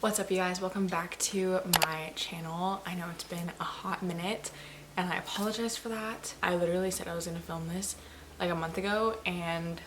What's up, you guys? Welcome back to my channel. I know it's been a hot minute and I apologize for that. I literally said I was gonna film this like a month ago and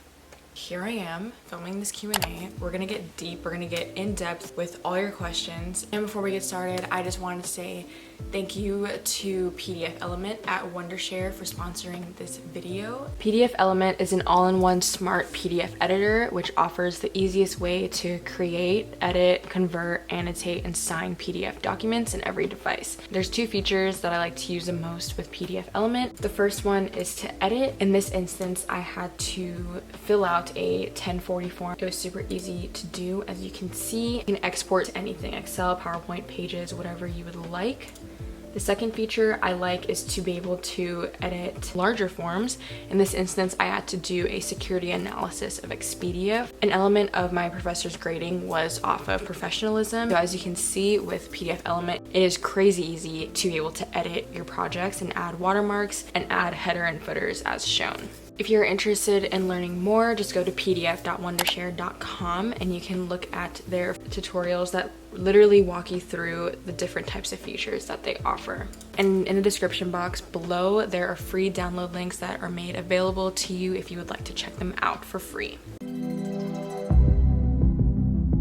here I am filming this Q&A. We're gonna get deep, we're gonna get in depth with all your questions. And before we get started, I just wanted to say thank you to PDF Element at Wondershare for sponsoring this video. PDF Element is an all-in-one smart PDF editor which offers the easiest way to create, edit, convert, annotate, and sign PDF documents in every device. There's two features that I like to use the most with PDF Element. The first one is to edit. In this instance, I had to fill out a 1040 form. It was super easy to do. As you can see, you can export to anything, Excel, PowerPoint, Pages, whatever you would like. The second feature I like is to be able to edit larger forms. In this instance, I had to do a security analysis of Expedia. An element of my professor's grading was off of professionalism. So as you can see with PDF Element, it is crazy easy to be able to edit your projects and add watermarks and add header and footers as shown. If you're interested in learning more, just go to pdf.wondershare.com and you can look at their tutorials that literally walk you through the different types of features that they offer. And in the description box below, there are free download links that are made available to you if you would like to check them out for free.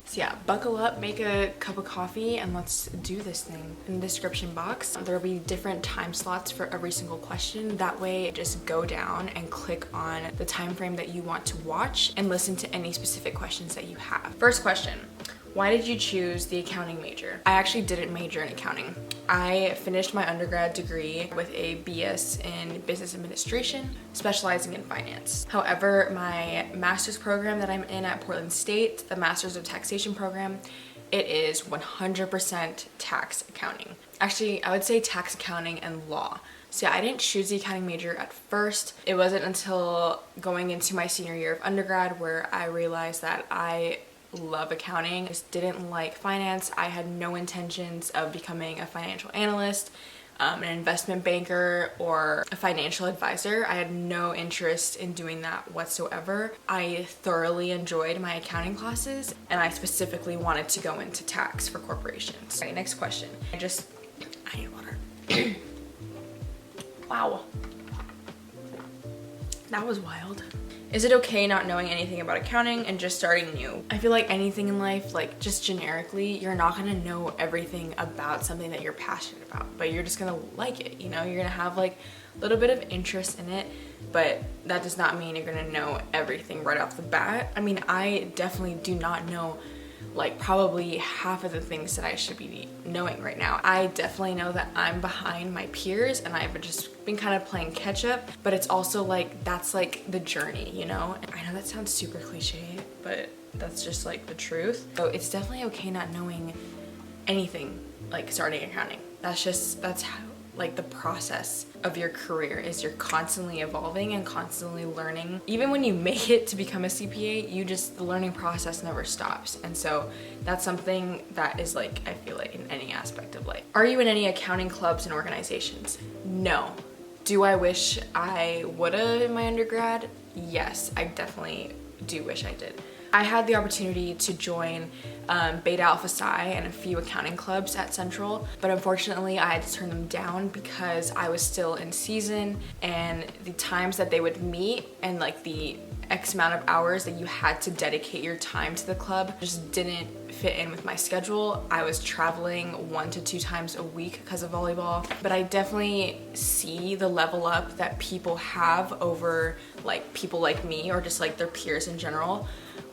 So yeah, buckle up, make a cup of coffee, and let's do this thing. In the description box, there will be different time slots for every single question. That way, just go down and click on the time frame that you want to watch and listen to any specific questions that you have. First question. Why did you choose the accounting major? I actually didn't major in accounting. I finished my undergrad degree with a BS in business administration, specializing in finance. However, my master's program that I'm in at Portland State, the Masters of Taxation program, it is 100% tax accounting. Actually, I would say tax accounting and law. So yeah, I didn't choose the accounting major at first. It wasn't until going into my senior year of undergrad where I realized that I love accounting. I just didn't like finance. I had no intentions of becoming a financial analyst, an investment banker, or a financial advisor. I had no interest in doing that whatsoever. I thoroughly enjoyed my accounting classes and I specifically wanted to go into tax for corporations. Okay, next question. I need water. Wow. That was wild. Is it okay not knowing anything about accounting and just starting new? I feel like anything in life, like just generically, you're not gonna know everything about something that you're passionate about, but you're just gonna like it, you know? You're gonna have like a little bit of interest in it, but that does not mean you're gonna know everything right off the bat. I mean, I definitely do not know like probably half of the things that I should be knowing right now. I definitely know that I'm behind my peers and I've just been kind of playing catch up, but it's also like, that's like the journey, you know? I know that sounds super cliche, but that's just like the truth. So it's definitely okay not knowing anything like starting accounting. That's how like the process of your career is. You're constantly evolving and constantly learning. Even when you make it to become a CPA, the learning process never stops. And so that's something that is like, I feel like in any aspect of life. Are you in any accounting clubs and organizations? No. Do I wish I would have in my undergrad? Yes, I definitely do wish I did. I had the opportunity to join Beta Alpha Psi and a few accounting clubs at Central, but unfortunately I had to turn them down because I was still in season and the times that they would meet and like the X amount of hours that you had to dedicate your time to the club just didn't fit in with my schedule. I was traveling 1 to 2 times a week because of volleyball, but I definitely see the level up that people have over like people like me or just like their peers in general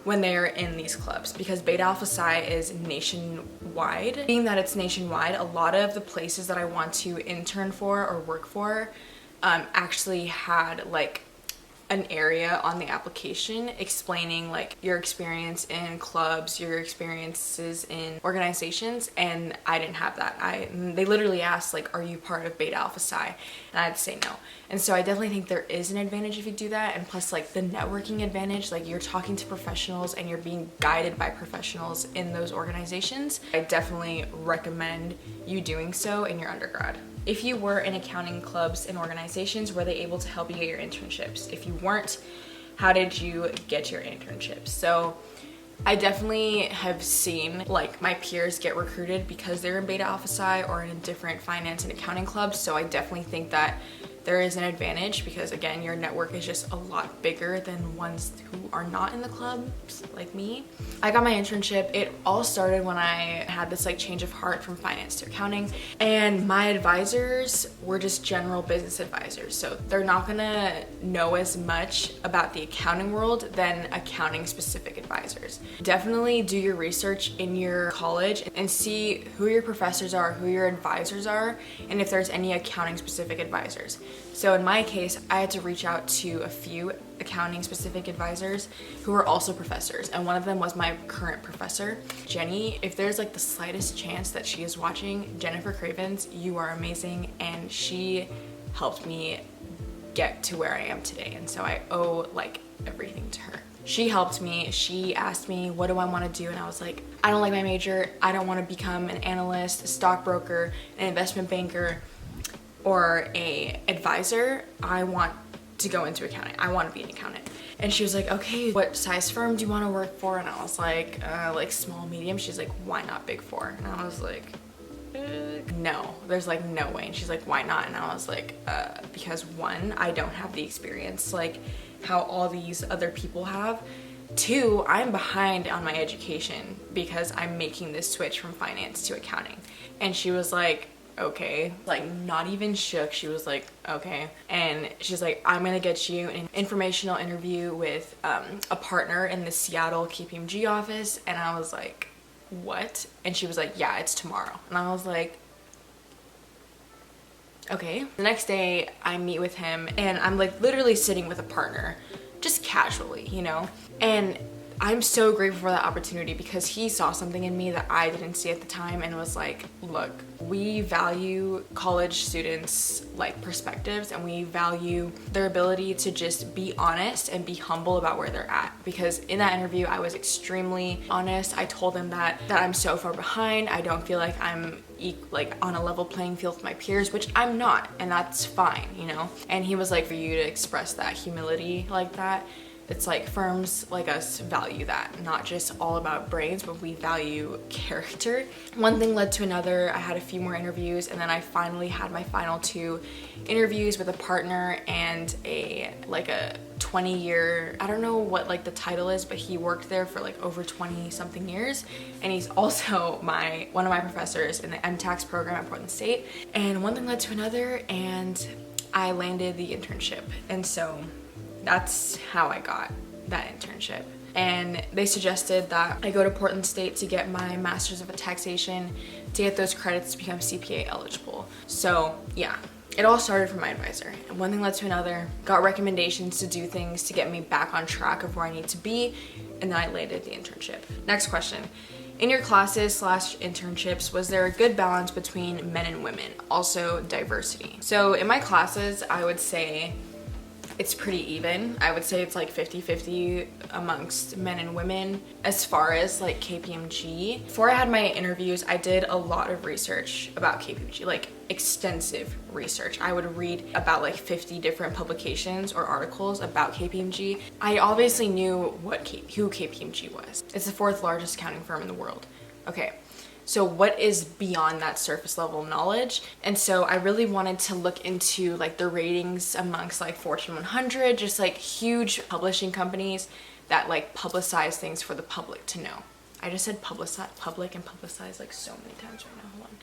when they're in these clubs, because Beta Alpha Psi is nationwide. Being that it's nationwide, a lot of the places that I want to intern for or work for actually had like an area on the application explaining like your experience in clubs, your experiences in organizations, and I didn't have that. They literally asked like, are you part of Beta Alpha Psi? And I had to say no. And so I definitely think there is an advantage if you do that, and plus like the networking advantage, like you're talking to professionals and you're being guided by professionals in those organizations. I definitely recommend you doing so in your undergrad. If you were in accounting clubs and organizations, were they able to help you get your internships? If you weren't, how did you get your internships? So I definitely have seen like my peers get recruited because they're in Beta Alpha Psi or in different finance and accounting clubs. So I definitely think that there is an advantage because again, your network is just a lot bigger than ones who are not in the clubs like me. I got my internship. It all started when I had this like change of heart from finance to accounting, and my advisors were just general business advisors. So they're not gonna know as much about the accounting world than accounting specific advisors. Definitely do your research in your college and see who your professors are, who your advisors are, and if there's any accounting specific advisors. So in my case, I had to reach out to a few accounting specific advisors who were also professors, and one of them was my current professor, Jenny. If there's like the slightest chance that she is watching, Jennifer Cravens, you are amazing, and she helped me get to where I am today, and so I owe like everything to her. She helped me. She asked me, what do I want to do? And I was like, I don't like my major. I don't want to become an analyst, a stockbroker, an investment banker, or a advisor. I want to go into accounting. I want to be an accountant. And she was like, okay, what size firm do you want to work for? And I was like small, medium. She's like, why not Big Four? And I was like, no, there's like no way. And she's like, why not? And I was like, because one, I don't have the experience like how all these other people have. Two, I'm behind on my education because I'm making this switch from finance to accounting. And she was like, okay, like not even shook. She was like, okay. And she's like, I'm gonna get you an informational interview with a partner in the Seattle KPMG office. And I was like, what? And she was like, yeah, it's tomorrow. And I was like, okay. The next day I meet with him and I'm like literally sitting with a partner, just casually, you know? And I'm so grateful for that opportunity because he saw something in me that I didn't see at the time and was like, look, we value college students' like perspectives, and we value their ability to just be honest and be humble about where they're at. Because in that interview, I was extremely honest. I told him that I'm so far behind. I don't feel like I'm like on a level playing field with my peers, which I'm not, and that's fine, you know? And he was like, for you to express that humility like that, it's like firms like us value that, not just all about brains, but we value character. One thing led to another. I had a few more interviews, and then I finally had my final 2 interviews with a partner and a 20-year, I don't know what like the title is, but he worked there for like over 20 something years, and he's also one of my professors in the MTax program at Portland State. And one thing led to another, and I landed the internship. And so that's how I got that internship. And they suggested that I go to Portland State to get my master's of taxation to get those credits to become CPA eligible. So yeah, it all started from my advisor. And one thing led to another, got recommendations to do things to get me back on track of where I need to be, and then I landed the internship. Next question. In your classes / internships, was there a good balance between men and women? Also diversity. So in my classes, I would say it's pretty even. I would say it's like 50-50 amongst men and women. As far as like KPMG, before I had my interviews, I did a lot of research about KPMG, like extensive research. I would read about like 50 different publications or articles about KPMG. I obviously knew who KPMG was. It's the 4th largest accounting firm in the world. Okay. So what is beyond that surface level knowledge? And so I really wanted to look into like the ratings amongst like Fortune 100, just like huge publishing companies that like publicize things for the public to know. I just said public and publicize like so many times right now. Hold on.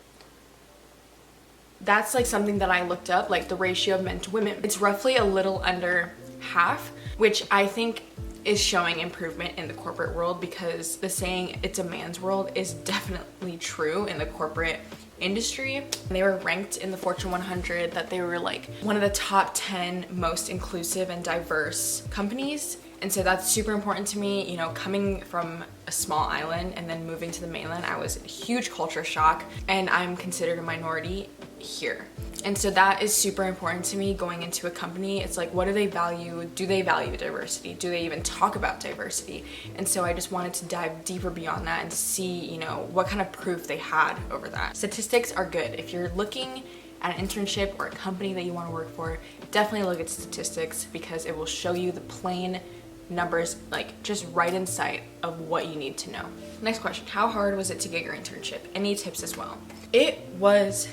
That's like something that I looked up, like the ratio of men to women. It's roughly a little under half, which I think is showing improvement in the corporate world, because the saying it's a man's world is definitely true in the corporate industry. They were ranked in the Fortune 100 that they were like one of the top 10 most inclusive and diverse companies. And so that's super important to me. You know, coming from a small island and then moving to the mainland, I was a huge culture shock, and I'm considered a minority here. And so that is super important to me going into a company. It's like, what do they value? Do they value diversity? Do they even talk about diversity? And so I just wanted to dive deeper beyond that and see, you know, what kind of proof they had over that. Statistics are good. If you're looking at an internship or a company that you want to work for, definitely look at statistics, because it will show you the plain numbers like just right in sight of what you need to know. Next question, how hard was it to get your internship? Any tips as well? It was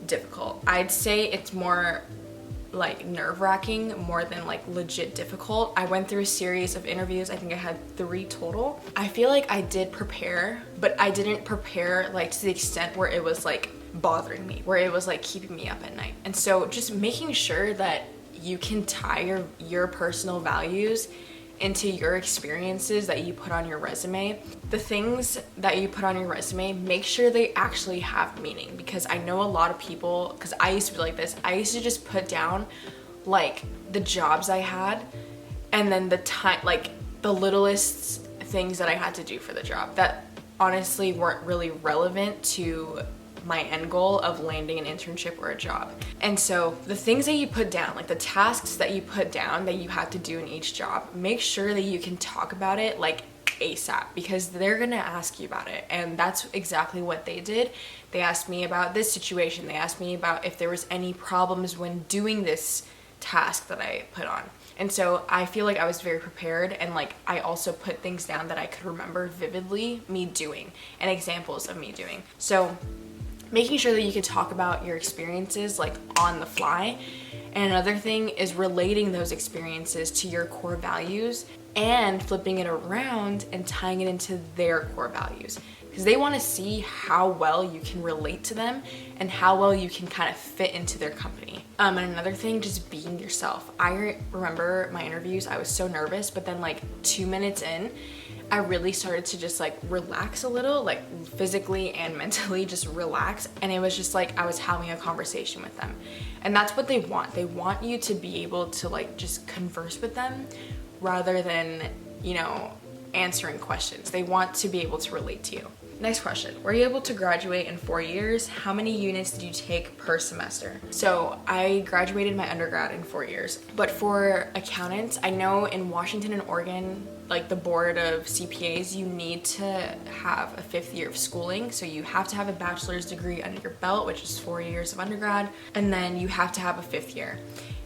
difficult. I'd say it's more like nerve-wracking more than like legit difficult. I went through a series of interviews. I think I had 3 total. I feel like I did prepare, but I didn't prepare like to the extent where it was like bothering me, where it was like keeping me up at night. And so just making sure that you can tie your personal values into your experiences that you put on your resume. The things that you put on your resume, make sure they actually have meaning, because I know a lot of people, because I used to be like this, I used to just put down like the jobs I had and then the time, like the littlest things that I had to do for the job that honestly weren't really relevant to my end goal of landing an internship or a job. And so the things that you put down, like the tasks that you put down that you have to do in each job, make sure that you can talk about it like ASAP, because they're gonna ask you about it. And that's exactly what they did. They asked me about this situation. They asked me about if there was any problems when doing this task that I put on. And so I feel like I was very prepared, and like I also put things down that I could remember vividly me doing and examples of me doing. So making sure that you can talk about your experiences like on the fly. And another thing is relating those experiences to your core values and flipping it around and tying it into their core values, because they want to see how well you can relate to them and how well you can kind of fit into their company. And another thing, just being yourself. I remember my interviews, I was so nervous, but then like 2 minutes in, I really started to just like relax a little, like physically and mentally just relax. And it was just like I was having a conversation with them. And that's what they want. They want you to be able to like just converse with them rather than, you know, answering questions. They want to be able to relate to you. Next question, were you able to graduate in 4 years? How many units did you take per semester? So I graduated my undergrad in 4 years, but for accountants, I know in Washington and Oregon, like the board of CPAs, you need to have a 5th year of schooling. So you have to have a bachelor's degree under your belt, which is 4 years of undergrad, and then you have to have a 5th year.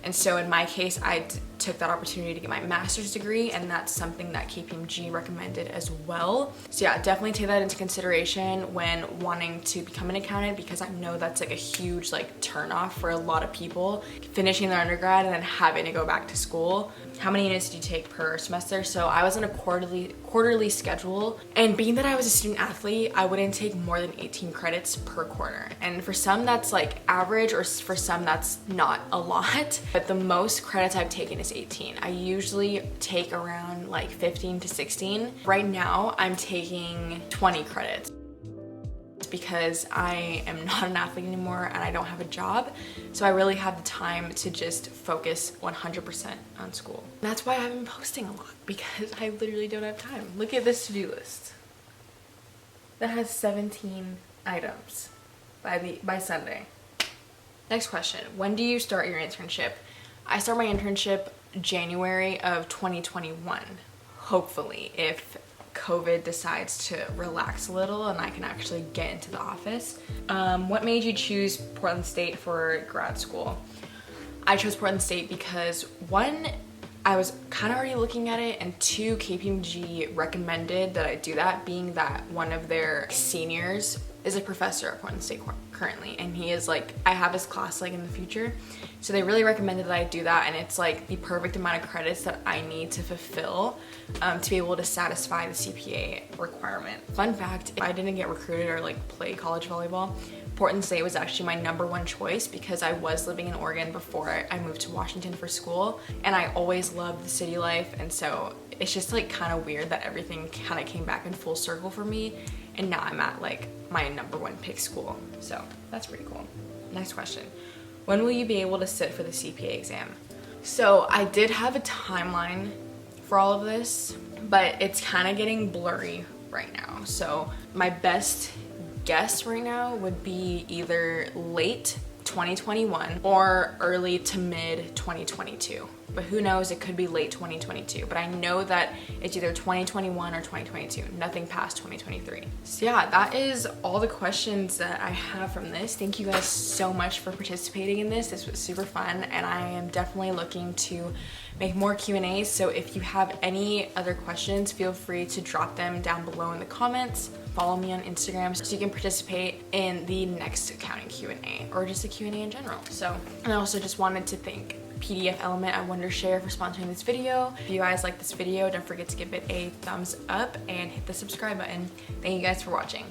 And so in my case, I took that opportunity to get my master's degree, and that's something that KPMG recommended as well. So yeah, definitely take that into consideration when wanting to become an accountant, because I know that's like a huge like turnoff for a lot of people, finishing their undergrad and then having to go back to school. How many units do you take per semester? So I was on a quarterly schedule, and being that I was a student athlete, I wouldn't take more than 18 credits per quarter. And for some that's like average, or for some that's not a lot, but the most credits I've taken is 18. I usually take around like 15 to 16. Right now I'm taking 20 credits because I am not an athlete anymore and I don't have a job. So I really have the time to just focus 100% on school. And that's why I haven't been posting a lot, because I literally don't have time. Look at this to-do list. That has 17 items by Sunday. Next question, when do you start your internship? I start my internship January of 2021, hopefully, if COVID decides to relax a little and I can actually get into the office. What made you choose Portland State for grad school? I chose Portland State because 1, I was kind of already looking at it, and 2, KPMG recommended that I do that, being that one of their seniors is a professor at Portland State currently, and he is like, I have his class like in the future, so they really recommended that I do that, and it's like the perfect amount of credits that I need to fulfill to be able to satisfy the CPA requirement. Fun fact, if I didn't get recruited or like play college volleyball, Portland State was actually my #1 choice, because I was living in Oregon before I moved to Washington for school, and I always loved the city life, and so it's just like kind of weird that everything kind of came back in full circle for me, and now I'm at like my #1 pick school. So that's pretty cool. Next question, when will you be able to sit for the CPA exam? So I did have a timeline for all of this, but it's kind of getting blurry right now. So my best guess right now would be either late 2021 or early to mid 2022. but who knows, it could be late 2022. But I know that it's either 2021 or 2022, nothing past 2023. So yeah, that is all the questions that I have from this. Thank you guys so much for participating in this. This was super fun, and I am definitely looking to make more Q&As. So if you have any other questions, feel free to drop them down below in the comments. Follow me on Instagram so you can participate in the next accounting Q&A or just a Q&A in general. So, and I also just wanted to thank PDF Element at Wondershare for sponsoring this video. If you guys like this video, don't forget to give it a thumbs up and hit the subscribe button. Thank you guys for watching.